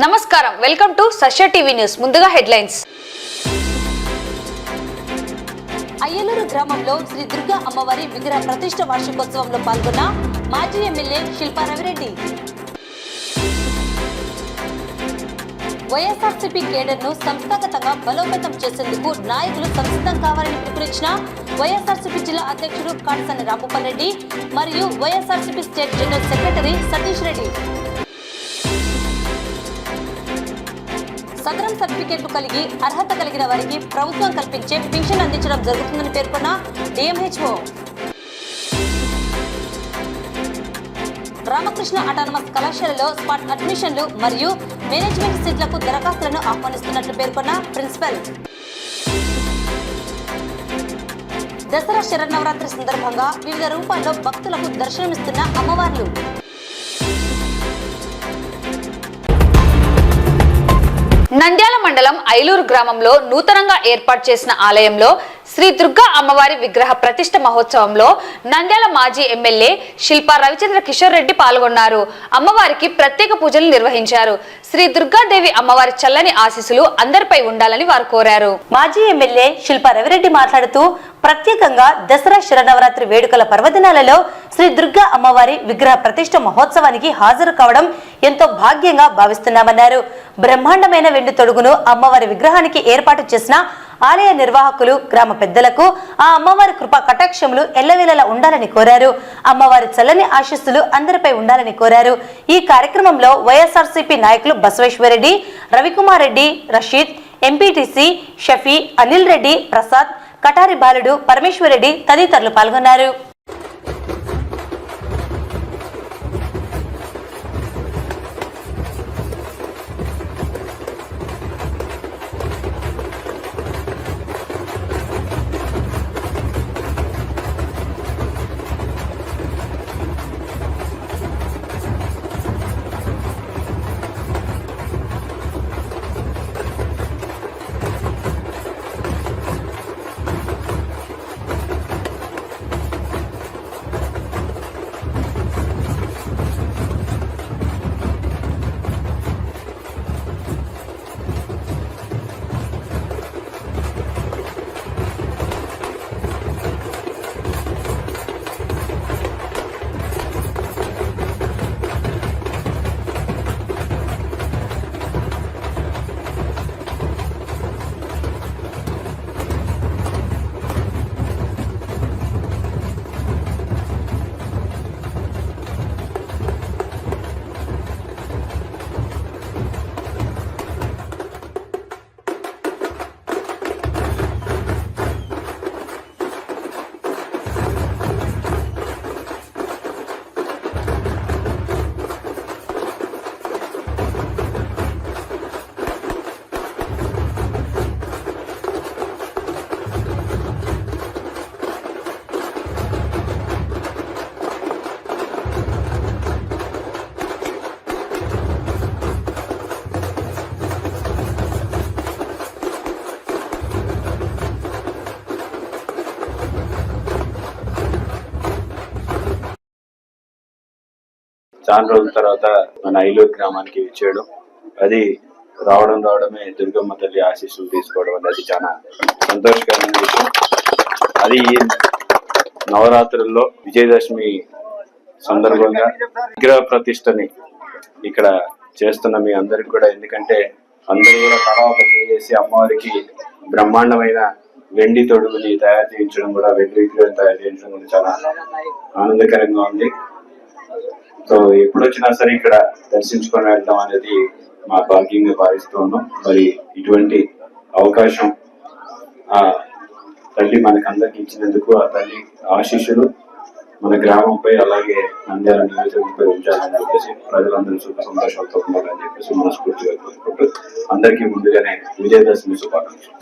నమస్కారం, welcome to సశ్య TV news. ముందుగా headlines. Ayyaluru గ్రామంలో శ్రీ దుర్గా అమ్మవారి విగ్రహ ప్రతిష్ఠ వార్షికోత్సవంలో పాల్గొన్న మాజీ ఎమ్మెల్యే శిల్పా రవిరెడ్డి. వైఎస్ఆర్సీపీ కేడర్ను సంస్థాగతంగా బలోపేతం చేసేందుకు నాయకులు సంసిద్ధం కావాలని పిలుపునిచ్చిన వైఎస్ఆర్సీపీ జిల్లా అధ్యక్షుడు కాటసాని రాంభూపాల్ రెడ్డి మరియు YSRCP state general secretary Satish Reddy. Sadarem సర్టిఫికేట్లు కలిగి అర్హత కలిగిన వారికి ప్రభుత్వం కల్పించే పింఛన్ అందించడం జరుగుతుందని పేర్కొన్న డిఎంహెచ్ఓ. రామకృష్ణ అటానమస్ కళాశాలలో స్పాట్ అడ్మిషన్లు మరియు మేనేజ్మెంట్ సీట్లకు దరఖాస్తులను ఆహ్వానిస్తున్నట్లు పేర్కొన్న ప్రిన్సిపల్. దసరా శరన్నవరాత్రి సందర్భంగా వివిధ రూపాల్లో భక్తులకు దర్శనమిస్తున్న అమ్మవార్లు. నంద్యాల మండలం ఐలూరు గ్రామంలో నూతనంగా ఏర్పాటు చేసిన ఆలయంలో శ్రీ దుర్గా అమ్మవారి విగ్రహ ప్రతిష్ఠ మహోత్సవంలో నంద్యాల మాజీ ఎమ్మెల్యే శిల్పా రవిచంద్ర కిషోర్ రెడ్డి పాల్గొన్నారు. అమ్మవారికి ప్రత్యేక పూజలు నిర్వహించారు. శ్రీ దుర్గాదేవి అమ్మవారి చల్లని ఆశీస్సులు అందరిపై ఉండాలని వారు కోరారు. మాజీ ఎమ్మెల్యే శిల్పా రవిరెడ్డి మాట్లాడుతూ ప్రత్యేకంగా దసరా శరన్నవరాత్రి వేడుకల పర్వదినాలలో శ్రీ దుర్గా అమ్మవారి విగ్రహ ప్రతిష్ఠ మహోత్సవానికి హాజరు కావడం ఎంతో భాగ్యంగా భావిస్తున్నామన్నారు. బ్రహ్మాండమైన వెండి తొడుగును అమ్మవారి విగ్రహానికి ఏర్పాటు చేసిన ఆలయ నిర్వాహకులు, గ్రామ పెద్దలకు ఆ అమ్మవారి కృపా కటాక్షములు ఎల్లవేళలా ఉండాలని కోరారు. అమ్మవారి చల్లని ఆశీస్సులు అందరిపై ఉండాలని కోరారు. ఈ కార్యక్రమంలో వైఎస్ఆర్సీపీ నాయకులు బసవేశ్వరరెడ్డి, రవికుమార్ రెడ్డి, రషీద్, ఎంపీటీసీ షఫీ, అనిల్ రెడ్డి, ప్రసాద్, కటారి బాలుడు, పరమేశ్వరరెడ్డి తదితరులు పాల్గొన్నారు. చాలా రోజుల తర్వాత మన ఐలూరు గ్రామానికి వచ్చాడు. అది రావడమే దుర్గమ్మ తల్లి ఆశీస్సులు తీసుకోవడం అనేది చాలా సంతోషకరమైన విషయం. అది ఈ నవరాత్రుల్లో విజయదశమి సందర్భంగా విగ్రహ ప్రతిష్టని ఇక్కడ చేస్తున్న మీ అందరికి కూడా, ఎందుకంటే అందరూ కూడా తర్వాత చేసి అమ్మవారికి బ్రహ్మాండమైన వెండి తొడుగుని తయారు చేయించడం కూడా, వెండి విగ్రహం తయారు చేయించడం కూడా చాలా ఆనందకరంగా ఉంది. సో ఎప్పుడు వచ్చినా సరే ఇక్కడ దర్శించుకొని వెళ్తాం అనేది మా భాగ్యంగా భావిస్తూ ఉన్నాం. మరి ఇటువంటి అవకాశం ఆ తల్లి మనకందరికి ఇచ్చినందుకు ఆ తల్లి ఆశీస్సులు మన గ్రామంపై, అలాగే నంద్యాల నియోజకవర్గంపై ఉంచాలని చెప్పేసి ప్రజలందరూ సుఖ సంతోషాలతో ఉండాలని చెప్పేసి మనస్ఫూర్తిగా కోరుకుంటూ అందరికీ ముందుగానే విజయదశమి శుభాకాంక్షలు.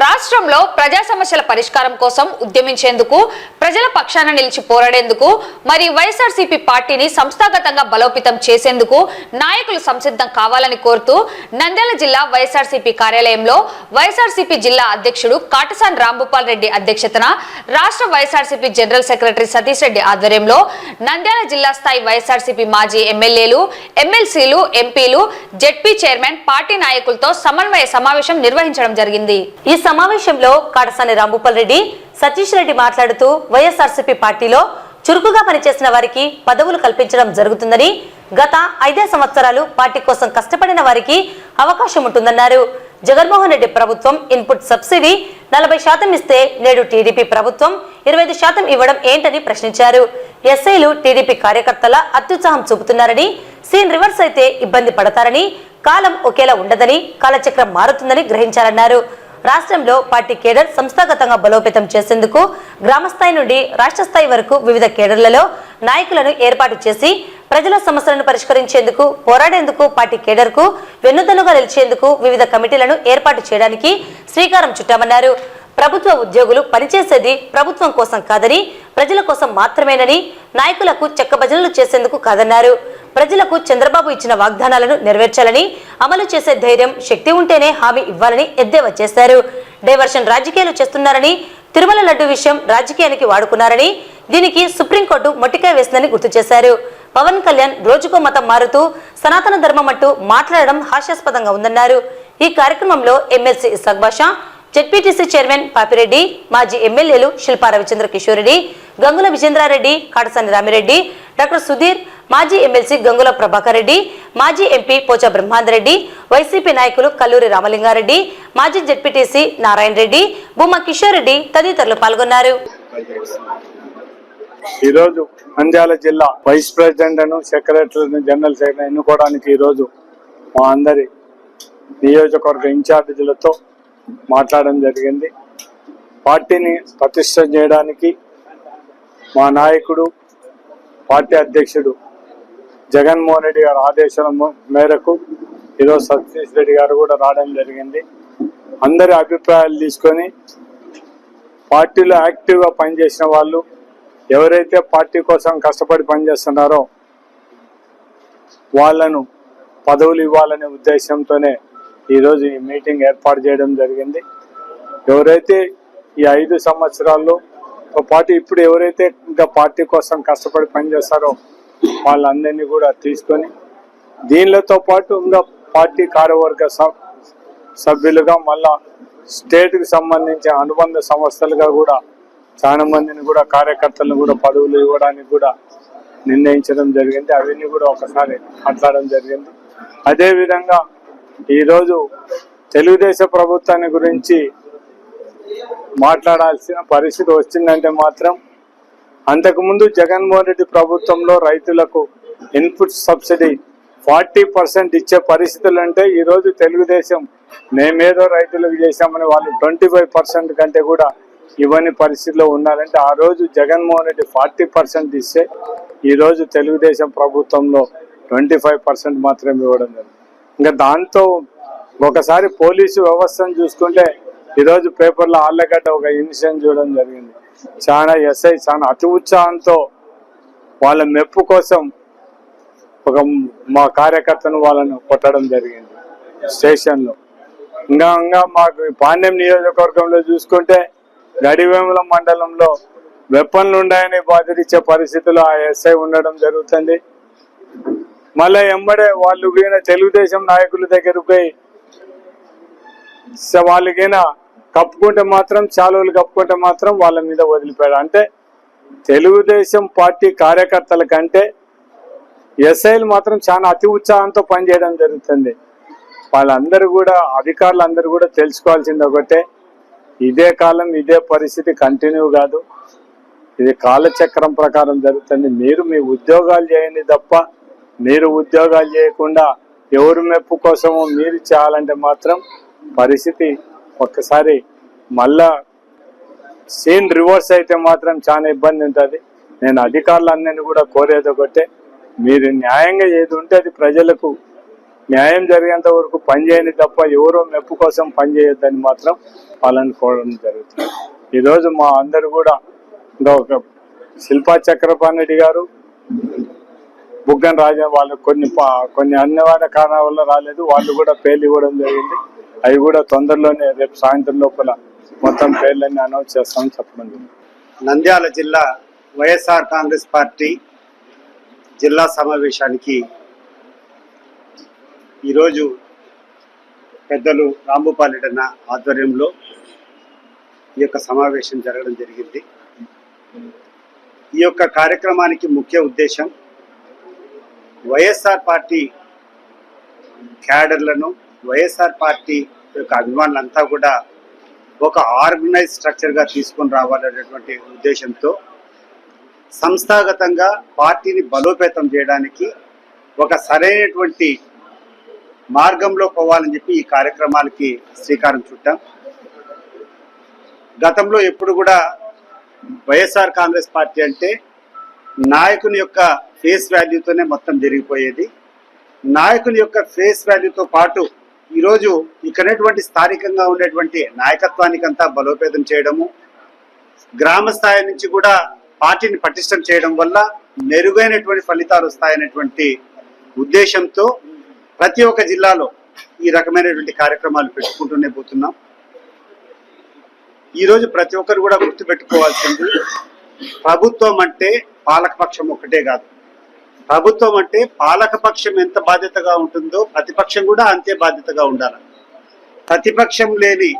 రాష్ట్రంలో ప్రజా సమస్యల పరిష్కారం కోసం ఉద్యమించేందుకు, ప్రజల పక్షాన నిలిచి పోరాడేందుకు మరియు వైఎస్ఆర్సీపీ పార్టీని సంస్థాగతంగా బలోపేతం చేసేందుకు నాయకులు సంసిద్ధం కావాలని కోరుతూ నంద్యాల జిల్లా వైఎస్ఆర్సీపీ కార్యాలయంలో వైఎస్ఆర్సీపీ జిల్లా అధ్యక్షుడు కాటసాని రాంభూపాల్ రెడ్డి అధ్యక్షతన రాష్ట్ర వైఎస్ఆర్సీపీ జనరల్ సెక్రటరీ సతీష్ రెడ్డి ఆధ్వర్యంలో నంద్యాల జిల్లా స్థాయి వైఎస్ఆర్సీపీ మాజీ ఎమ్మెల్యేలు, ఎమ్మెల్సీలు, ఎంపీలు, జెడ్పీ చైర్మన్, పార్టీ నాయకులతో సమన్వయ సమావేశం నిర్వహించడం జరిగింది. ఈ సమావేశంలో కాటసాని రాంభూపాల్ రెడ్డి, సతీష్ రెడ్డి మాట్లాడుతూ వైఎస్ఆర్సీపీ పార్టీలో చురుకుగా పనిచేసిన వారికి పదవులు కల్పించడం జరుగుతుందని, గత 5 సంవత్సరాలు పార్టీ కోసం కష్టపడిన వారికి అవకాశం ఉంటుందన్నారు. జగన్మోహన్ రెడ్డి ప్రభుత్వం ఇన్పుట్ సబ్సిడీ 40% ఇస్తే నేడు టీడీపీ ప్రభుత్వం 25% ఇవ్వడం ఏంటని ప్రశ్నించారు. ఎస్ఐలు టీడీపీ కార్యకర్తల అత్యుత్సాహం చూపుతున్నారని, సీన్ రివర్స్ అయితే ఇబ్బంది పడతారని, కాలం ఒకేలా ఉండదని, కాలచక్రం మారుతుందని గ్రహించాలన్నారు. రాష్ట్రంలో పార్టీ కేడర్ సంస్థాగతంగా బలోపేతం చేసేందుకు గ్రామస్థాయి నుండి రాష్ట్ర స్థాయి వరకు వివిధ కేడర్లలో నాయకులను ఏర్పాటు చేసి ప్రజల సమస్యలను పరిష్కరించేందుకు, పోరాడేందుకు, పార్టీ కేడర్కు వెన్నుదన్నుగా నిలిచేందుకు వివిధ కమిటీలను ఏర్పాటు చేయడానికి శ్రీకారం చుట్టామన్నారు. ప్రభుత్వ ఉద్యోగులు పనిచేసేది ప్రభుత్వం కోసం కాదని, ప్రజల కోసం మాత్రమేనని, నాయకులకు చెక్కభజనలు చేసేందుకు కాదన్నారు. ప్రజలకు చంద్రబాబు ఇచ్చిన వాగ్దానాలను నెరవేర్చాలని, అమలు చేసే ధైర్యం, శక్తి ఉంటేనే హామీ ఇవ్వాలని ఎద్దేవా చేశారు. డైవర్షన్ రాజకీయాలు చేస్తున్నారని, తిరుమల లడ్డు విషయం రాజకీయానికి వాడుకున్నారని, దీనికి సుప్రీంకోర్టు మొట్టికాయ వేసిందని గుర్తు చేశారు. పవన్ కళ్యాణ్ రోజుకో మతం మారుతూ సనాతన ధర్మం అంటూ మాట్లాడడం హాస్యాస్పదంగా ఉందన్నారు. ఈ కార్యక్రమంలో ఎమ్మెల్సీ ఇస్సాక్ బాషా, జెడ్పీటీసీ చైర్మన్ పాపిరెడ్డి, మాజీ ఎమ్మెల్యేలు శిల్పా రవిచంద్ర కిషోర్ రెడ్డి, గంగుల విజేంద్రారెడ్డి, కాటసాని రామిరెడ్డి, డాక్టర్ సుధీర్, మాజీ ఎమ్మెల్సీ గంగుల ప్రభాకర్ రెడ్డి, మాజీ ఎంపీ పోచా బ్రహ్మాందరెడ్డి, వైసీపీ నాయకులు కల్లూరి రామలింగారెడ్డి, మాజీ జెడ్పీటీసీ నారాయణ రెడ్డి, భూమా కిషోర్ రెడ్డి తదితరులు పాల్గొన్నారు. ఈరోజు నంద్యాల జిల్లా vice president secretary, general secretary ఎన్నుకోవడానికి ఈరోజు మా అందరి నియోజకవర్గ ఇన్ఛార్జీలతో మాట్లాడడం జరిగింది. పార్టీని ప్రతిష్ట చేయడానికి మా నాయకుడు, పార్టీ అధ్యక్షుడు జగన్మోహన్ రెడ్డి గారి ఆదేశాల మేరకు ఈరోజు సతీష్ రెడ్డి గారు కూడా రావడం జరిగింది. అందరి అభిప్రాయాలు తీసుకొని పార్టీలో యాక్టివ్గా పనిచేసిన వాళ్ళు, ఎవరైతే పార్టీ కోసం కష్టపడి పనిచేస్తున్నారో వాళ్ళను పదవులు ఇవ్వాలనే ఉద్దేశంతోనే ఈరోజు ఈ మీటింగ్ ఏర్పాటు చేయడం జరిగింది. ఎవరైతే ఈ 5 సంవత్సరాల్లో పార్టీ ఇప్పుడు ఎవరైతే ఇంకా పార్టీ కోసం కష్టపడి పనిచేస్తారో వాళ్ళందరినీ కూడా తీసుకొని దీనితో పాటు ఇంకా పార్టీ కార్యవర్గ సభ్యులుగా మళ్ళా స్టేట్కి సంబంధించిన అనుబంధ సంస్థలుగా కూడా చాలా మందిని కూడా కార్యకర్తలను కూడా పదవులు ఇవ్వడానికి కూడా నిర్ణయించడం జరిగింది. అవన్నీ కూడా ఒకసారి మాట్లాడడం జరిగింది. అదేవిధంగా ఈరోజు తెలుగుదేశం ప్రభుత్వాన్ని గురించి మాట్లాడాల్సిన పరిస్థితి వచ్చిందంటే మాత్రం, అంతకుముందు జగన్మోహన్ రెడ్డి ప్రభుత్వంలో రైతులకు ఇన్పుట్ సబ్సిడీ 40% ఇచ్చే పరిస్థితులు అంటే ఈరోజు తెలుగుదేశం మేమేదో రైతులకు చేశామని వాళ్ళు 25% కంటే కూడా ఇవ్వని పరిస్థితిలో ఉన్నారంటే, ఆ రోజు జగన్మోహన్ రెడ్డి 40% ఇస్తే ఈరోజు తెలుగుదేశం ప్రభుత్వంలో 25% మాత్రమే ఇవ్వడం జరిగింది. ఇంకా దాంతో ఒకసారి పోలీసు వ్యవస్థను చూసుకుంటే ఈరోజు పేపర్లో ఆళ్ళగడ్డ ఒక ఇన్సిడెంట్ చూడడం జరిగింది. చాలా ఎస్ఐ చాలా అతి ఉత్సాహంతో వాళ్ళ మెప్పు కోసం మా కార్యకర్తను వాళ్ళను కొట్టడం జరిగింది స్టేషన్లో. ఇంకా మాకు పాండ్యం నియోజకవర్గంలో చూసుకుంటే గడివేముల మండలంలో వెపన్లు ఉన్నాయని బాధించే పరిస్థితుల్లో ఆ ఎస్ఐ ఉండడం జరుగుతుంది. మళ్ళీ ఎంబడే వాళ్ళు తెలుగుదేశం నాయకుల దగ్గరకు పోయి వాళ్ళకైనా కప్పుకుంటే మాత్రం, చాలువులు కప్పుకుంటే మాత్రం వాళ్ళ మీద వదిలిపోయాడు. అంటే తెలుగుదేశం పార్టీ కార్యకర్తల కంటే ఎస్ఐలు మాత్రం చాలా అతి ఉత్సాహంతో పనిచేయడం జరుగుతుంది. వాళ్ళందరూ కూడా, అధికారులందరూ కూడా తెలుసుకోవాల్సింది ఒకటే, ఇదే కాలం ఇదే పరిస్థితి కంటిన్యూ కాదు, ఇది కాలచక్రం ప్రకారం జరుగుతుంది. మీరు మీ ఉద్యోగాలు చేయండి తప్ప, మీరు ఉద్యోగాలు చేయకుండా ఎవరు మెప్పు కోసమో మీరు చేయాలంటే మాత్రం పరిస్థితి ఒక్కసారి మళ్ళా సీన్ రివర్స్ అయితే మాత్రం చాలా ఇబ్బంది ఉంటుంది. నేను అధికారులందరినీ కూడా కోరేది ఒకటే, మీరు న్యాయంగా ఏది ఉంటే అది ప్రజలకు న్యాయం జరిగేంత వరకు పనిచేయని తప్ప ఎవరో మెప్పు కోసం పనిచేయొద్దని మాత్రం వాళ్ళని కోరడం జరుగుతుంది. ఈరోజు మా అందరు కూడా ఇంకా ఒక శిల్పా చక్రపాణి గారు, బుగ్గన రాజా వాళ్ళు కొన్ని అనివార్య కారణాల వల్ల రాలేదు. వాళ్ళు కూడా పేర్లు ఇవ్వడం జరిగింది. అవి కూడా తొందరలోనే రేపు సాయంత్రం లోపల మొత్తం పేర్లన్నీ అనౌన్స్ చేస్తామని చెప్పడం జరిగింది. నంద్యాల జిల్లా వైఎస్ఆర్ కాంగ్రెస్ పార్టీ జిల్లా సమావేశానికి ఈరోజు పెద్దలు రాంభూపాల్ రెడ్డి అన్న ఆధ్వర్యంలో ఈ యొక్క సమావేశం జరగడం జరిగింది. ఈ యొక్క కార్యక్రమానికి ముఖ్య ఉద్దేశం వైఎస్ఆర్ పార్టీ క్యాడర్లను, వైఎస్ఆర్ పార్టీ యొక్క అభిమానులంతా కూడా ఒక ఆర్గనైజ్ స్ట్రక్చర్గా తీసుకొని రావాలనేటువంటి ఉద్దేశంతో సంస్థాగతంగా పార్టీని బలోపేతం చేయడానికి ఒక సరైనటువంటి మార్గంలో పోవాలని చెప్పి ఈ కార్యక్రమాలకి శ్రీకారం చుట్టాం. గతంలో ఎప్పుడు కూడా వైఎస్ఆర్ కాంగ్రెస్ పార్టీ అంటే నాయకుని యొక్క ఫేస్ వాల్యూతోనే మొత్తం జరిగిపోయేది. నాయకుని యొక్క ఫేస్ వాల్యూతో పాటు ఈరోజు ఇక్కడటువంటి స్థానికంగా ఉండేటువంటి నాయకత్వానికంతా బలోపేతం చేయడము, గ్రామ స్థాయి నుంచి కూడా పార్టీని పటిష్టం చేయడం వల్ల మెరుగైనటువంటి ఫలితాలు వస్తాయనేటువంటి ఉద్దేశంతో ప్రతి ఒక్క జిల్లాలో ఈ రకమైనటువంటి కార్యక్రమాలు పెట్టుకుంటూనే పోతున్నాం. ఈరోజు ప్రతి ఒక్కరు కూడా గుర్తుపెట్టుకోవాల్సింది, ప్రభుత్వం అంటే పాలకపక్షం ఒక్కటే కాదు. ప్రభుత్వం అంటే పాలకపక్షం ఎంత బాధ్యతగా ఉంటుందో ప్రతిపక్షం కూడా అంతే బాధ్యతగా ఉండాలి. ప్రతిపక్షం లేని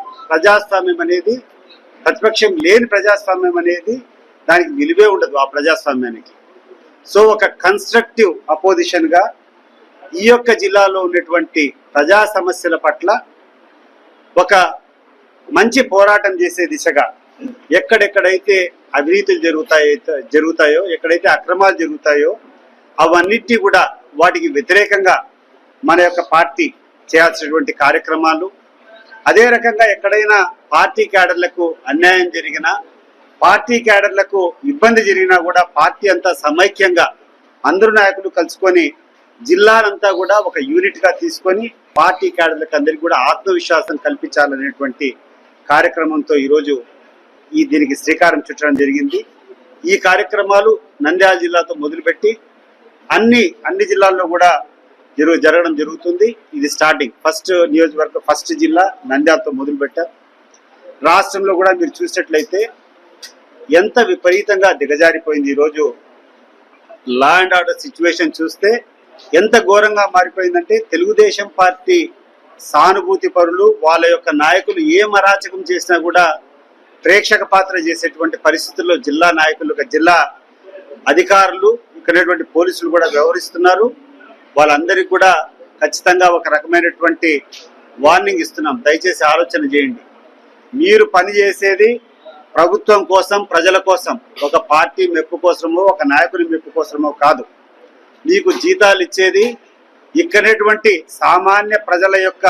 ప్రజాస్వామ్యం అనేది దానికి విలువే ఉండదు ఆ ప్రజాస్వామ్యానికి. సో ఒక కన్స్ట్రక్టివ్ అపోజిషన్ గా ఈ యొక్క జిల్లాలో ఉన్నటువంటి ప్రజా సమస్యల పట్ల ఒక మంచి పోరాటం చేసే దిశగా ఎక్కడెక్కడైతే అవినీతులు జరుగుతాయో, ఎక్కడైతే అక్రమాలు జరుగుతాయో అవన్నిటి కూడా వాటికి వ్యతిరేకంగా మన యొక్క పార్టీ చేయాల్సినటువంటి కార్యక్రమాలు, అదే రకంగా ఎక్కడైనా పార్టీ క్యాడర్లకు అన్యాయం జరిగినా, పార్టీ క్యాడర్లకు ఇబ్బంది జరిగినా కూడా పార్టీ అంతా సమైక్యంగా అందరు నాయకులు కలుసుకొని జిల్లాలంతా కూడా ఒక యూనిట్ గా తీసుకొని పార్టీ క్యాడర్లకు అందరికీ కూడా ఆత్మవిశ్వాసం కల్పించాలనేటువంటి కార్యక్రమంతో ఈరోజు దీనికి శ్రీకారం చుట్టడం జరిగింది. ఈ కార్యక్రమాలు నంద్యాల జిల్లాతో మొదలుపెట్టి అన్ని జిల్లాల్లో కూడా జరగడం జరుగుతుంది. ఇది స్టార్టింగ్ ఫస్ట్ నియోజకవర్గం, ఫస్ట్ జిల్లా నంద్యాలతో మొదలు పెట్టారు. రాష్ట్రంలో కూడా మీరు చూసినట్లయితే ఎంత విపరీతంగా దిగజారిపోయింది. ఈరోజు లా అండ్ ఆర్డర్ సిచ్యువేషన్ చూస్తే ఎంత ఘోరంగా మారిపోయిందంటే, తెలుగుదేశం పార్టీ సానుభూతి పరులు వాళ్ళ యొక్క నాయకులు ఏం అరాచకం చేసినా కూడా ప్రేక్షక పాత్ర చేసేటువంటి పరిస్థితుల్లో జిల్లా నాయకులు, జిల్లా అధికారులు, ఇక్కడ పోలీసులు కూడా వ్యవహరిస్తున్నారు. వాళ్ళందరికీ కూడా ఖచ్చితంగా ఒక రకమైనటువంటి వార్నింగ్ ఇస్తున్నాం. దయచేసి ఆలోచన చేయండి. మీరు పనిచేసేది ప్రభుత్వం కోసం, ప్రజల కోసం, ఒక పార్టీ మెప్పు కోసమో ఒక నాయకుని మెప్పు కోసమో కాదు. మీకు జీతాలు ఇచ్చేది ఇక్కడటువంటి సామాన్య ప్రజల యొక్క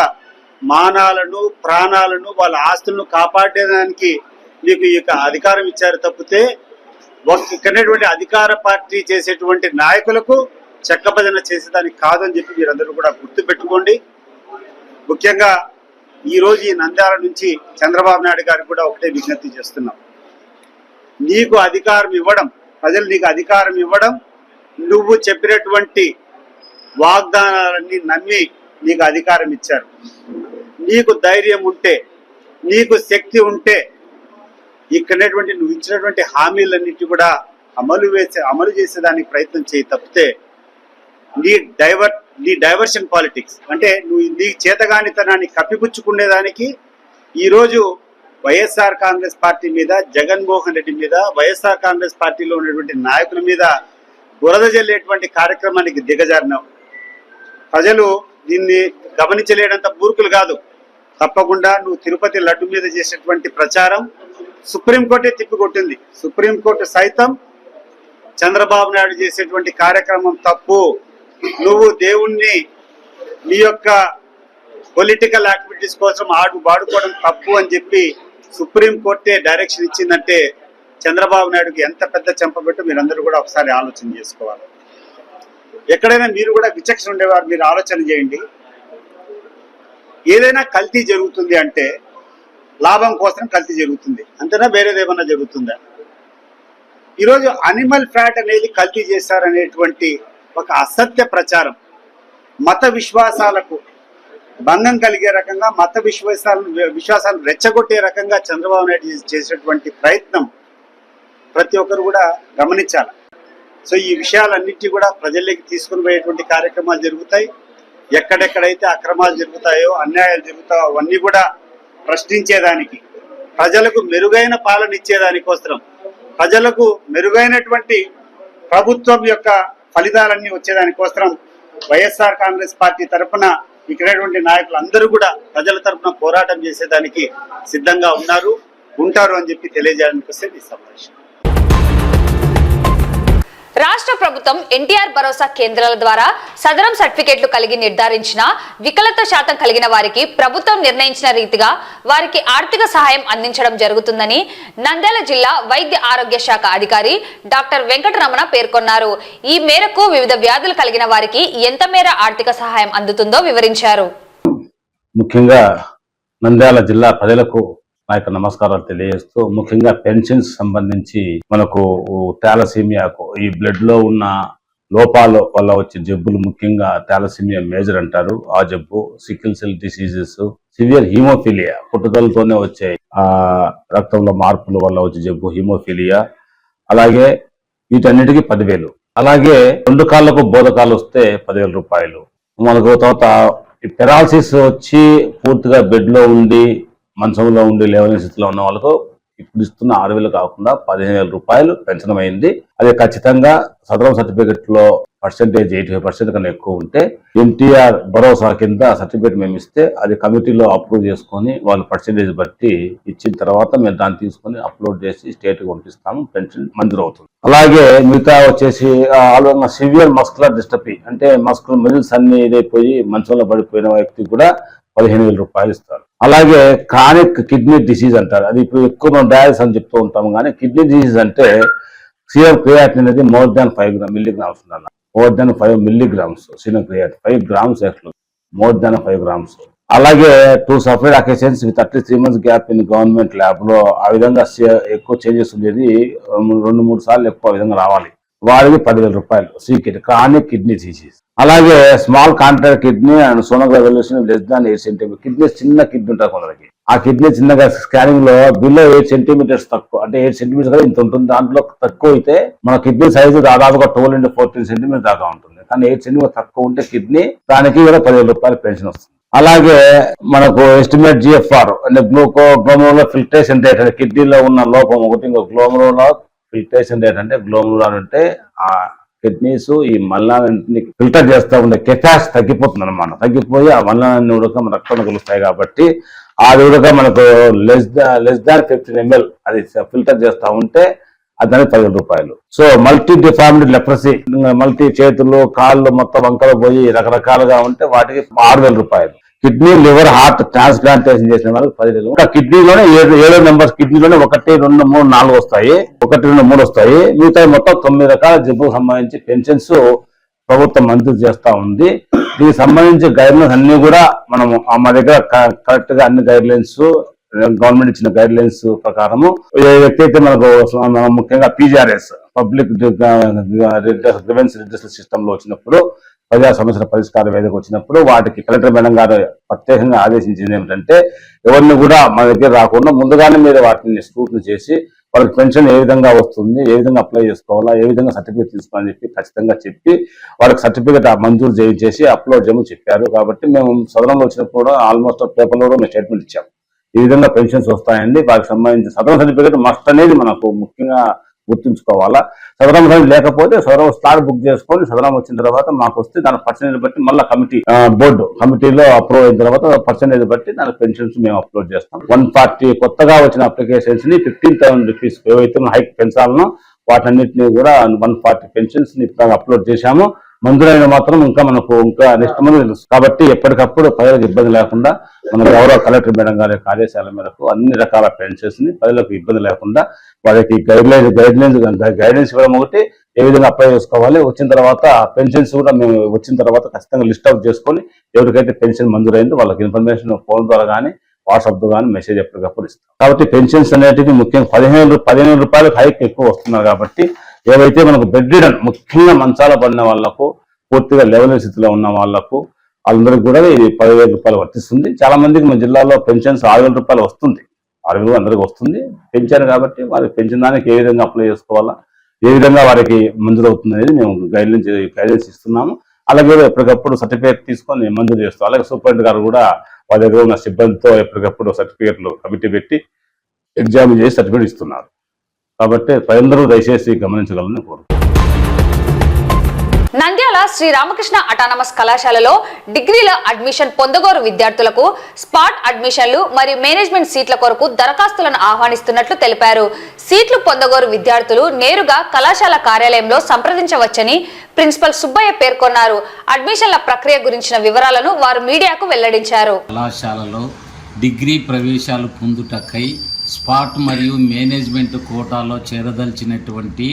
మానాలను, ప్రాణాలను, వాళ్ళ ఆస్తులను కాపాడడానికి మీకు ఈ అధికారం ఇచ్చారు తప్పితే ఇక్కడటువంటి అధికార పార్టీ చేసేటువంటి నాయకులకు చెక్కభజన చేసేదానికి కాదని చెప్పి మీరందరూ కూడా గుర్తు పెట్టుకోండి. ముఖ్యంగా ఈరోజు ఈ నంద్యాల నుంచి చంద్రబాబు నాయుడు గారికి కూడా ఒకటే విజ్ఞప్తి చేస్తున్నాం. నీకు అధికారం ఇవ్వడం, ప్రజలు నీకు అధికారం ఇవ్వడం, నువ్వు చెప్పినటువంటి వాగ్దానాలన్నీ నమ్మి నీకు అధికారం ఇచ్చారు. నీకు ధైర్యం ఉంటే, నీకు శక్తి ఉంటే ఇక్కడటువంటి నువ్వు ఇచ్చినటువంటి హామీలన్నిటి కూడా అమలు చేసేదానికి ప్రయత్నం చేయి తప్పితే నీ డైవర్షన్ పాలిటిక్స్ అంటే నువ్వు నీ చేతగానితనాన్ని కప్పిపుచ్చుకునేదానికి ఈరోజు వైఎస్ఆర్ కాంగ్రెస్ పార్టీ మీద, జగన్మోహన్ రెడ్డి మీద, వైఎస్ఆర్ కాంగ్రెస్ పార్టీలో ఉన్నటువంటి నాయకుల మీద బురద జల్లేటువంటి కార్యక్రమానికి దిగజారినావు. ప్రజలు దీన్ని గమనించలేనంత బూర్కులు కాదు. తప్పకుండా నువ్వు తిరుపతి లడ్డు మీద చేసేటువంటి ప్రచారం సుప్రీంకోర్టే తిప్పికొట్టింది. సుప్రీంకోర్టు సైతం చంద్రబాబు నాయుడు చేసేటువంటి కార్యక్రమం తప్పు, నువ్వు దేవుణ్ణి నీ యొక్క పొలిటికల్ యాక్టివిటీస్ కోసం వాడుకోవడం తప్పు అని చెప్పి సుప్రీంకోర్టే డైరెక్షన్ ఇచ్చిందంటే చంద్రబాబు నాయుడుకి ఎంత పెద్ద చెంపబెట్టు మీరందరూ కూడా ఒకసారి ఆలోచన చేసుకోవాలి. ఎక్కడైనా మీరు కూడా విచక్షణ ఉండేవారు, మీరు ఆలోచన చేయండి. ఏదైనా కల్తీ జరుగుతుంది అంటే లాభం కోసం కల్తీ జరుగుతుంది, అంతేనా? వేరేదేమన్నా జరుగుతుందా? ఈరోజు అనిమల్ ఫ్యాట్ అనేది కల్తీ చేశారనేటువంటి ఒక అసత్య ప్రచారం, మత విశ్వాసాలకు భంగం కలిగే రకంగా, మత విశ్వాసాలను రెచ్చగొట్టే రకంగా చంద్రబాబు నాయుడు చేసేటువంటి ప్రయత్నం ప్రతి ఒక్కరు కూడా గమనించాలి. సో ఈ విషయాలన్నిటి కూడా ప్రజల్లోకి తీసుకుని పోయేటువంటి కార్యక్రమాలు జరుగుతాయి. ఎక్కడెక్కడైతే అక్రమాలు జరుగుతాయో, అన్యాయాలు జరుగుతాయో అవన్నీ కూడా ప్రశ్నించేదానికి, ప్రజలకు మెరుగైన పాలన ఇచ్చేదానికోసం, ప్రజలకు మెరుగైనటువంటి ప్రభుత్వం యొక్క ఫలితాలన్నీ వచ్చేదానికోసం వైఎస్ఆర్ కాంగ్రెస్ పార్టీ తరఫున ఇక్కడటువంటి నాయకులు అందరూ కూడా ప్రజల తరఫున పోరాటం చేసేదానికి సిద్ధంగా ఉంటారు అని చెప్పి తెలియజేయడానికి వస్తే ఈ సమావేశం. రాష్ట్ర ప్రభుత్వం ఎన్టీఆర్ భరోసా కేంద్రాల ద్వారా సదరం సర్టిఫికెట్లు కలిగి నిర్ధారించిన వికలత శాతం కలిగిన వారికి ప్రభుత్వం నిర్ణయించిన రీతిగా వారికి ఆర్థిక సహాయం అందించడం జరుగుతుందని నంద్యాల జిల్లా వైద్య ఆరోగ్య శాఖ అధికారి డాక్టర్ వెంకటరమణ పేర్కొన్నారు. ఈ మేరకు వివిధ వ్యాధులు కలిగిన వారికి ఎంత మేర ఆర్థిక సహాయం అందుతుందో వివరించారు. ముఖ్యంగా నంద్యాల జిల్లా ప్రజలకు నా యొక్క నమస్కారాలు తెలియజేస్తూ, ముఖ్యంగా పెన్షన్స్ సంబంధించి మనకు థాలసీమియాకు ఈ బ్లడ్ లో ఉన్న లోపాల వల్ల వచ్చే జబ్బులు, ముఖ్యంగా థాలసీమియా మేజర్ అంటారు ఆ జబ్బు, sickle cell diseases, severe haemophilia, పుట్టుదలతోనే వచ్చే రక్తంలో మార్పుల వల్ల వచ్చే జబ్బు హీమోఫీలియా, అలాగే వీటన్నిటికీ 10,000. అలాగే 2 కాళ్ళకు బోధకాలు వస్తే 10,000 రూపాయలు. మనకు తర్వాత పెరాలసిస్ వచ్చి పూర్తిగా బెడ్ లో ఉండి మంచంలో ఉండి లేవని స్థితిలో ఉన్న వాళ్ళకు ఇప్పుడు ఇస్తున్న 6,000 కాకుండా 15,000 రూపాయలు పెన్షన్ అయింది. అది ఖచ్చితంగా సదరం సర్టిఫికెట్ లో పర్సెంటేజ్ 85% కన్నా ఎక్కువ ఉంటే ఎన్టీఆర్ భరోసా కింద సర్టిఫికేట్ మేము ఇస్తే అది కమిటీలో అప్రూవ్ చేసుకొని వాళ్ళు పర్సెంటేజ్ బట్టి ఇచ్చిన తర్వాత మేము దాన్ని తీసుకొని అప్లోడ్ చేసి స్టేట్ కి పంపిస్తాము, పెన్షన్ మంజూరు అవుతుంది. అలాగే మిగతా వచ్చేసి సివియర్ మస్కులర్ డిస్టర్బీ అంటే మిడిల్స్ అన్ని ఇదైపోయి మంచంలో పడిపోయిన వ్యక్తికి కూడా 15,000 రూపాయలు ఇస్తారు. అలాగే క్రానిక్ కిడ్నీ డిసీజ్ అంటారు, అది ఇప్పుడు ఎక్కువ మనం డయాలిసిస్ అని చెప్తూ ఉంటాము. కానీ కిడ్నీ డిసీజ్ అంటే సీరం క్రియాటిన్ అనేది more than 5 milligrams ఉండాలి. more than 5 milligrams serum creatinine 5 grams actually more than 5 grams. అలాగే 2 separate occasions with at least 3 months gap in government lab లో ఆ విధంగా ఎక్కువ చేంజెస్ ఉండేది 2-3 సార్లు ఎక్కువ విధంగా రావాలి, వారికి 10,000 రూపాయలు. Chronic kidney disease. అలాగే small contract kidney and sonograph evaluation less than 8 centimeters. Kidney చిన్న కిడ్నీ ఉంటుంది కొందరికి, ఆ కిడ్నీ చిన్నగా స్కానింగ్ లో బిలో 8 centimeters తక్కువ, అంటే 8 centimeters కదా ఇంత ఉంటుంది, దాంట్లో తక్కువ అయితే మన కిడ్నీ సైజు దాదాపుగా 12 to 14 centimeters దాకా ఉంటుంది. కానీ 8 centimeters తక్కువ ఉంటే కిడ్నీ, దానికి కూడా 10,000 రూపాయలు పెన్షన్ వస్తుంది. అలాగే మనకు ఎస్టిమేట్ GFR అంటే గ్లోమరులర్ ఫిల్ట్రేషన్ రేట్ అంటే కిడ్నీలో ఉన్న లోపం ఒకటి, ఇంకో గ్లోమరులర్ ఫిల్ట్రేషన్ రేట్ అంటే గ్లోమరులర్ అంటే ఆ కిడ్నీస్ ఈ మల్లాన్ని ఫిల్టర్ చేస్తూ ఉండే కెపాసిటీ తగ్గిపోతుంది అనమాట. తగ్గిపోయి ఆ మల్లాన్ని ఉడక రక్తం కలుస్తాయి కాబట్టి అది ఉడక మనకు లెస్ దాన్ 15 ml అది ఫిల్టర్ చేస్తూ ఉంటే అది 10,000 రూపాయలు. So multi deformed leprosy, multi చేతులు కాళ్ళు మొత్తం వంకలు పోయి రకరకాలుగా ఉంటే వాటికి 6,000 రూపాయలు. కిడ్నీ లివర్ హార్ట్ ట్రాన్స్ప్లాంటేషన్ చేసిన వాళ్ళకి 10,000. ఇంకా కిడ్నీలోనే 7 నెంబర్స్, కిడ్నీలోనే 1, 2, 3, 4 వస్తాయి, 1, 2, 3 వస్తాయి. మిగతా మొత్తం 9 రకాల జబ్బులకు సంబంధించి పెన్షన్స్ ప్రభుత్వం మంజూరు చేస్తా ఉంది. దీనికి సంబంధించి గైడ్లైన్స్ అన్ని కూడా మనము మా దగ్గర కరెక్ట్ గా అన్ని గైడ్లైన్స్ గవర్నమెంట్ ఇచ్చిన గైడ్లైన్స్ ప్రకారము ఎక్కడైతే మనకు ముఖ్యంగా PGRS public grievance redressal system లో వచ్చినప్పుడు, ప్రజా సమస్యల పరిష్కార వేదిక వచ్చినప్పుడు వాటికి కలెక్టర్ మేడం గారు ప్రత్యేకంగా ఆదేశించింది ఏమిటంటే ఎవరిని కూడా మన దగ్గర రాకుండా ముందుగానే మీరు వాటిని స్క్రూటినీ చేసి వాళ్ళకి పెన్షన్ ఏ విధంగా వస్తుంది, ఏ విధంగా అప్లై చేసుకోవాలా, ఏ విధంగా సర్టిఫికేట్ తీసుకోవాలని చెప్పి ఖచ్చితంగా చెప్పి వాళ్ళకి సర్టిఫికేట్ మంజూరు చేయించేసి అప్లోడ్ చేయమని చెప్పారు. కాబట్టి మేము సదనంలో వచ్చినప్పుడు కూడా ఆల్మోస్ట్ పేపర్లో కూడా మేము స్టేట్మెంట్ ఇచ్చాము, ఈ విధంగా పెన్షన్స్ వస్తాయండి, వాటికి సంబంధించి సదరం సర్టిఫికేట్ మస్ట్ అనేది మనకు ముఖ్యంగా గుర్తుంచుకోవాలా. సదరం లేకపోతే సదరం స్లాట్ బుక్ చేసుకొని సదరం వచ్చిన తర్వాత మాకు వస్తే దాని పర్సెంటేజ్ బట్టి మళ్ళీ బోర్డు కమిటీలో అప్రూవ్ అయిన తర్వాత పర్సెంటేజ్ బట్టి దాని పెన్షన్స్ మేము అప్లోడ్ చేస్తాం. 140 కొత్తగా వచ్చిన అప్లికేషన్స్ ని 15,000 రూపీస్ ఏవైతే హైక్ పెంచాలనో వాటన్నిటిని కూడా 140 పెన్షన్స్ ని అప్లోడ్ చేశాము. మంజూరైన మాత్రం ఇంకా నెక్స్ట్ మంత్ తెలుసు. కాబట్టి ఎప్పటికప్పుడు ప్రజలకు ఇబ్బంది లేకుండా మన గౌరవ కలెక్టర్ మేడం గారి ఆదేశాల మేరకు అన్ని రకాల పెన్షన్స్ ని ప్రజలకు ఇబ్బంది లేకుండా వారికి గైడెన్స్ ఇవ్వడం ఒకటి, ఏ విధంగా అప్లై చేసుకోవాలి, వచ్చిన తర్వాత పెన్షన్స్ కూడా మేము వచ్చిన తర్వాత ఖచ్చితంగా లిస్ట్ అవుట్ చేసుకొని ఎవరికైతే పెన్షన్ మంజూరైందో వాళ్ళకి ఇన్ఫర్మేషన్ ఫోన్ ద్వారా కానీ వాట్సాప్ ద్వారా కానీ మెసేజ్ ఎప్పటికప్పుడు ఇస్తాం. కాబట్టి పెన్షన్స్ అనేటివి ముఖ్యంగా 15 రూపాయలకు హైక్ ఎక్కువ వస్తున్నారు. కాబట్టి ఏవైతే మనకు బెడ్ రిడన్ ముఖ్యంగా మంచాల పడిన వాళ్లకు, పూర్తిగా లెవెల్ స్థితిలో ఉన్న వాళ్లకు అందరికి కూడా ఇది 10,000 రూపాయలు వర్తిస్తుంది. చాలా మందికి మన జిల్లాలో పెన్షన్స్ 6,000 రూపాయలు వస్తుంది. 6,000 అందరికి వస్తుంది. పెంచారు కాబట్టి వారికి పెంచిన దానికి ఏ విధంగా అప్లై చేసుకోవాలా, ఏ విధంగా వారికి మంజూరు అవుతుంది అనేది మేము గైడెన్స్ ఇస్తున్నాము. అలాగే ఎప్పటికప్పుడు సర్టిఫికేట్ తీసుకొని మంజూరు చేస్తాం. అలాగే సూపరింటెండెంట్ గారు కూడా వారి దగ్గర ఉన్న సిబ్బందితో ఎప్పటికప్పుడు సర్టిఫికేట్లు కమిటీ పెట్టి ఎగ్జామ్ చేసి సర్టిఫికేట్ ఇస్తున్నారు. కాబట్టి ప్రజలందరూ దయచేసి గమనించగలని కోరుతున్నాను. నంద్యాల శ్రీ రామకృష్ణ అటానమస్ కళాశాలలో డిగ్రీల అడ్మిషన్ పొందగోరు విద్యార్థులకు స్పాట్ అడ్మిషన్లు మరియు మేనేజ్మెంట్ సీట్ల కొరకు దరఖాస్తులను ఆహ్వానిస్తున్నట్లు తెలిపారు. సీట్లు పొందగోరు విద్యార్థులు నేరుగా కళాశాల కార్యాలయంలో సంప్రదించవచ్చని ప్రిన్సిపల్ సుబ్బయ్య పేర్కొన్నారు. అడ్మిషన్ల ప్రక్రియ గురించిన వివరాలను వారు మీడియాకు వెల్లడించారు. కళాశాలలో డిగ్రీ ప్రవేశాలు పొందుటకై స్పాట్ మరియు మేనేజ్మెంట్ కోటాలో చేరదలిచినటువంటి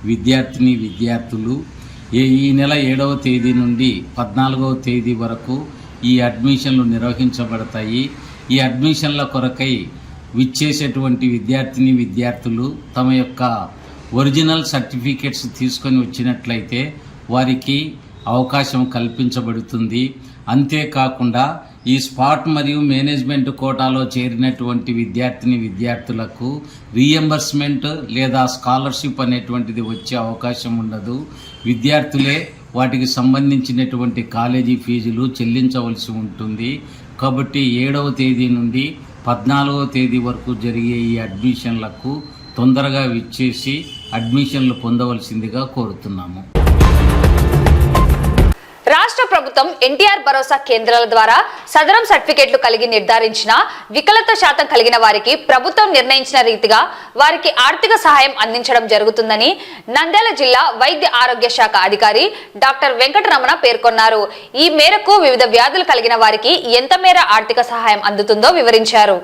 విద్యార్థులు ఈ నెల 7వ తేదీ నుండి 14వ తేదీ వరకు ఈ అడ్మిషన్లు నిర్వహించబడతాయి. ఈ అడ్మిషన్ల కొరకై విచ్చేసేటువంటి విద్యార్థులు తమ యొక్క ఒరిజినల్ సర్టిఫికేట్స్ తీసుకొని వచ్చినట్లయితే వారికి అవకాశం కల్పించబడుతుంది. అంతేకాకుండా ఈ స్పాట్ మరియు మేనేజ్మెంట్ కోటాలో చేరినటువంటి విద్యార్థులకు రీఎంబర్స్మెంట్ లేదా స్కాలర్షిప్ అనేటువంటిది వచ్చే అవకాశం ఉండదు. విద్యార్థులే వాటికి సంబంధించినటువంటి కాలేజీ ఫీజులు చెల్లించవలసి ఉంటుంది. కాబట్టి 7వ తేదీ నుండి 14వ తేదీ వరకు జరిగే ఈ అడ్మిషన్లకు తొందరగా విచ్చేసి అడ్మిషన్లు పొందవలసిందిగా కోరుతున్నాము. రాష్ట్ర ప్రభుత్వం ఎన్టీఆర్ భరోసా కేంద్రాల ద్వారా సదరం సర్టిఫికెట్లు కలిగి నిర్ధారించిన వికలత శాతం కలిగిన వారికి ప్రభుత్వం నిర్ణయించిన రీతిగా వారికి ఆర్థిక సహాయం అందించడం జరుగుతుందని నంద్యాల జిల్లా వైద్య ఆరోగ్య శాఖ అధికారి డాక్టర్ వెంకటరమణ పేర్కొన్నారు. ఈ మేరకు వివిధ వ్యాధులు కలిగిన వారికి ఎంత మేర ఆర్థిక సహాయం అందుతుందో వివరించారు.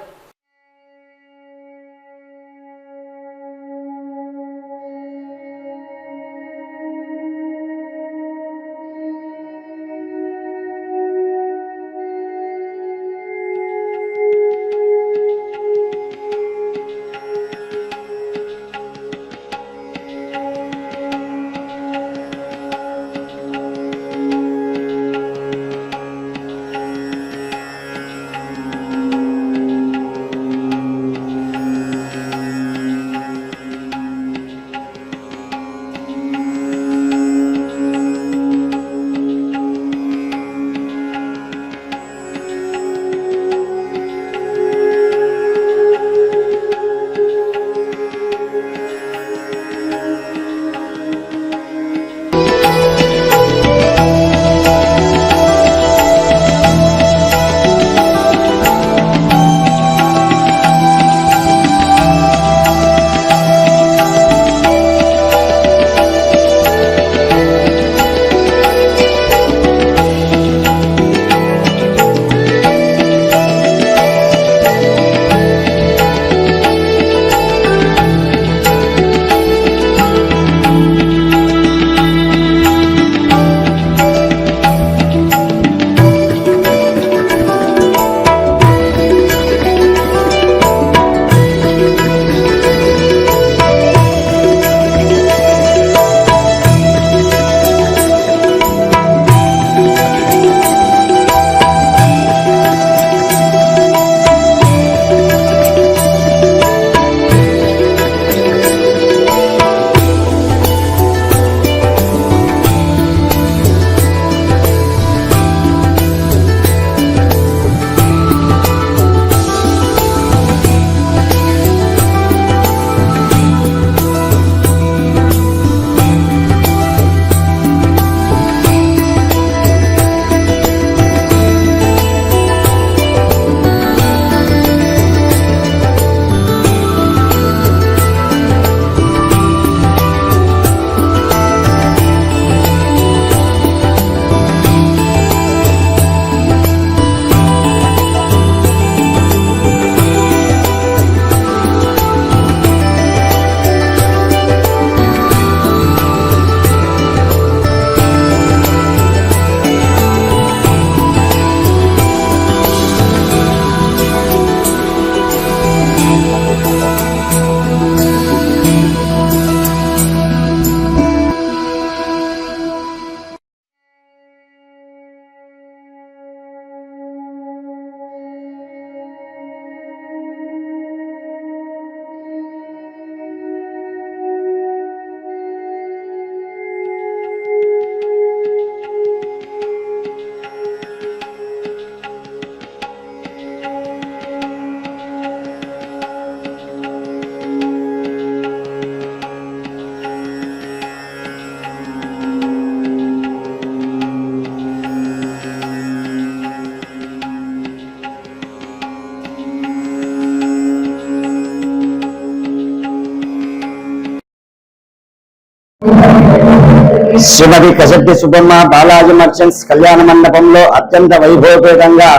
శ్రీమతి కసట్టి సుబ్బమ్మ బాలాజీ మర్చెంట్స్ కళ్యాణ మండపంలో అత్యంత వైభవపేతంగా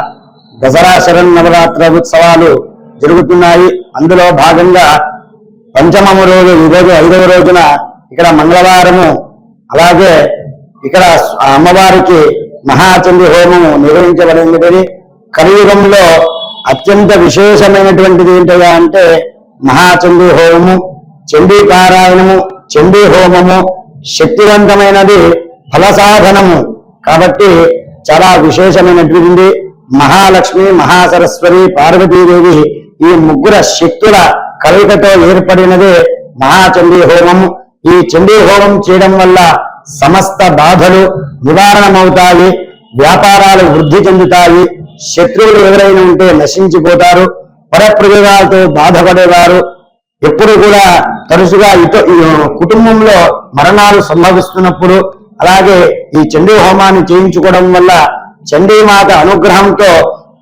దసరా శరన్నవరాత్రి ఉత్సవాలు జరుగుతున్నాయి. అందులో భాగంగా పంచమము రోజు ఈరోజు 5వ రోజున ఇక్కడ మంగళవారము అలాగే ఇక్కడ అమ్మవారికి మహాచండీ హోమము నిర్వహించబడింది. కలియుగంలో అత్యంత విశేషమైనటువంటిది ఏంటగా అంటే మహాచండీ హోమము, చండీ పారాయణము, చండీ హోమము శక్తివంతమైనది, ఫలసాధనము. కాబట్టి చాలా విశేషమైనటువంటి మహాలక్ష్మి, మహాసరస్వతి, పార్వతీదేవి ఈ ముగ్గురు శక్తుల కలయికతో ఏర్పడినదే మహాచండీ హోమం. ఈ చండీ హోమం చేయడం వల్ల సమస్త బాధలు నివారణమవుతాయి, వ్యాపారాలు వృద్ధి చెందుతాయి, శత్రువులు ఎవరైనా ఉంటే నశించిపోతారు, పరప్రయోగాలతో బాధపడేవారు ఎప్పుడు కూడా తరచుగా కుటుంబంలో మరణాలు సంభవిస్తున్నప్పుడు అలాగే ఈ చండీ హోమాన్ని చేయించుకోవడం వల్ల చండీమాత అనుగ్రహంతో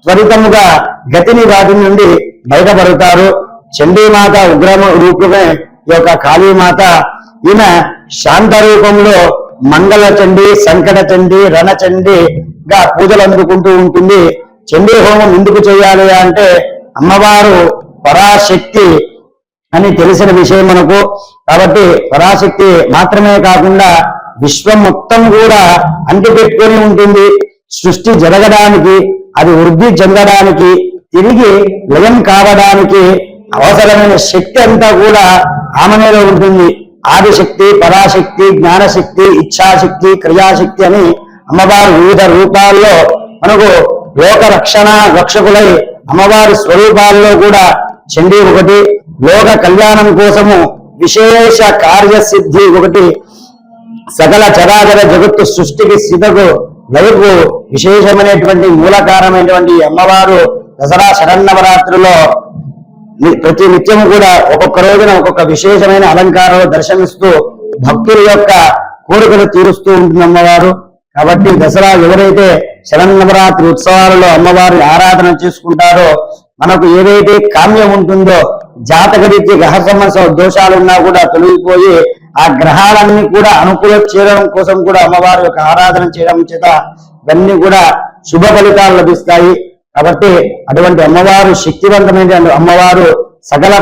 త్వరితముగా గతిని వాటి నుండి బయటపడతారు. చండీమాత ఉగ్రమ రూపమే ఈ యొక్క కాళీమాత. ఈమె శాంత రూపంలో మంగళ చండీ, సంకట చండీ, రణచండీగా పూజలు అందుకుంటూ ఉంటుంది. చండీ హోమం ఎందుకు చేయాలి అంటే అమ్మవారు పరాశక్తి అని తెలిసిన విషయం మనకు. కాబట్టి పరాశక్తి మాత్రమే కాకుండా విశ్వం మొత్తం కూడా అంటిపెట్టుకొని ఉంటుంది. సృష్టి జరగడానికి, అది వృద్ధి చెందడానికి, తిరిగి లయం కావడానికి అవసరమైన శక్తి అంతా కూడా ఆమెలో ఉంటుంది. ఆదిశక్తి, పరాశక్తి, జ్ఞానశక్తి, ఇచ్ఛాశక్తి, క్రియాశక్తి అని అమ్మవారు వివిధ రూపాల్లో మనకు లోక రక్షకులై అమ్మవారి స్వరూపాల్లో కూడా చండీ ఒకటి, లోక కళ్యాణం కోసము విశేష కార్యసిద్ధి ఒకటి, సకల చరాచర జగత్తు సృష్టికి స్థితకు లయకు విశేషమైనటువంటి మూలకారమైనటువంటి అమ్మవారు దసరా శరన్నవరాత్రిలో ప్రతి నిత్యం కూడా ఒక్కొక్క రోజున ఒక్కొక్క విశేషమైన అలంకారంలో దర్శనమిస్తూ భక్తుల యొక్క కోరికలు తీరుస్తూ ఉంటుంది అమ్మవారు. కాబట్టి దసరా ఎవరైతే శరన్నవరాత్రి ఉత్సవాలలో అమ్మవారి ఆరాధన చేసుకుంటారో మనకు ఏదైతే కామ్యం ఉంటుందో జాతకరీత్య గ్రహ సమస్య దోషాలున్నా కూడా తొలగిపోయి ఆ గ్రహాలన్నీ కూడా అనుకూల చేయడం కోసం కూడా అమ్మవారి యొక్క ఆరాధన చేయడం చేత ఇవన్నీ కూడా శుభ ఫలితాలు లభిస్తాయి. కాబట్టి అటువంటి అమ్మవారు శక్తివంతమైన అమ్మవారు సకల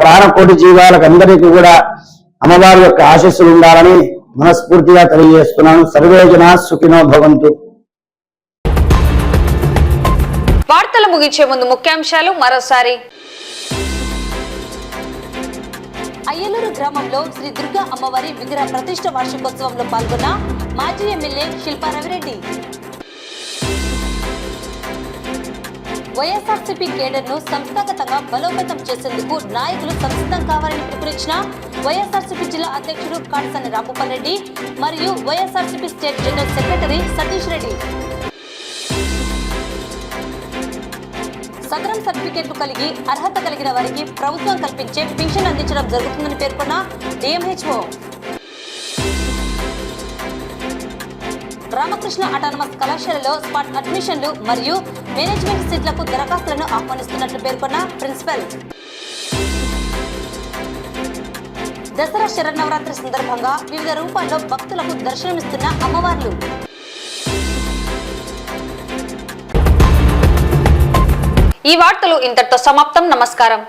ప్రాణకోటి జీవాలకు అందరికీ కూడా అమ్మవారి యొక్క ఆశీస్సులు ఉండాలని మనస్ఫూర్తిగా తెలియజేస్తున్నాను. సర్వే జనా సుఖినో భవంతు. వార్తలు ముగించే ముందు ముఖ్యాంశాలు మరోసారి. అయ్యలూరు గ్రామంలో శ్రీ దుర్గా అమ్మవారి విగ్రహ ప్రతిష్ఠ వార్షికోత్సవంలో పాల్గొన్న మాజీ ఎమ్మెల్యే శిల్పా రవిరెడ్డి. వైఎస్ఆర్సీపీ కేడర్ను సంస్థాగతంగా బలోపేతం చేసేందుకు నాయకులు సంసిద్ధం కావాలని పిలుపునిచ్చిన వైఎస్ఆర్సీపీ జిల్లా అధ్యక్షుడు కాటసాని రాంభూపాల్ రెడ్డి మరియు YSRCP state general secretary Satish Reddy. Sadarem సర్టిఫికేట్లు కలిగి అర్హత కలిగిన వారికి ప్రభుత్వం కల్పించే పింఛన్ అందించడం జరుగుతుందని పేర్కొన్న డిఎంహెచ్ఓ. రామకృష్ణ అటానమస్ కళాశాలలో స్పాట్ అడ్మిషన్లు మరియు మేనేజ్మెంట్ సీట్లకు దరఖాస్తులను ఆహ్వానిస్తున్నట్లు పేర్కొన్న ప్రిన్సిపల్. దసరా శరన్నవరాత్రి సందర్భంగా వివిధ రూపాల్లో భక్తులకు దర్శనమిస్తున్న అమ్మవార్లు. ఈ వార్తలు ఇంతటితో సమాప్తం. నమస్కారం.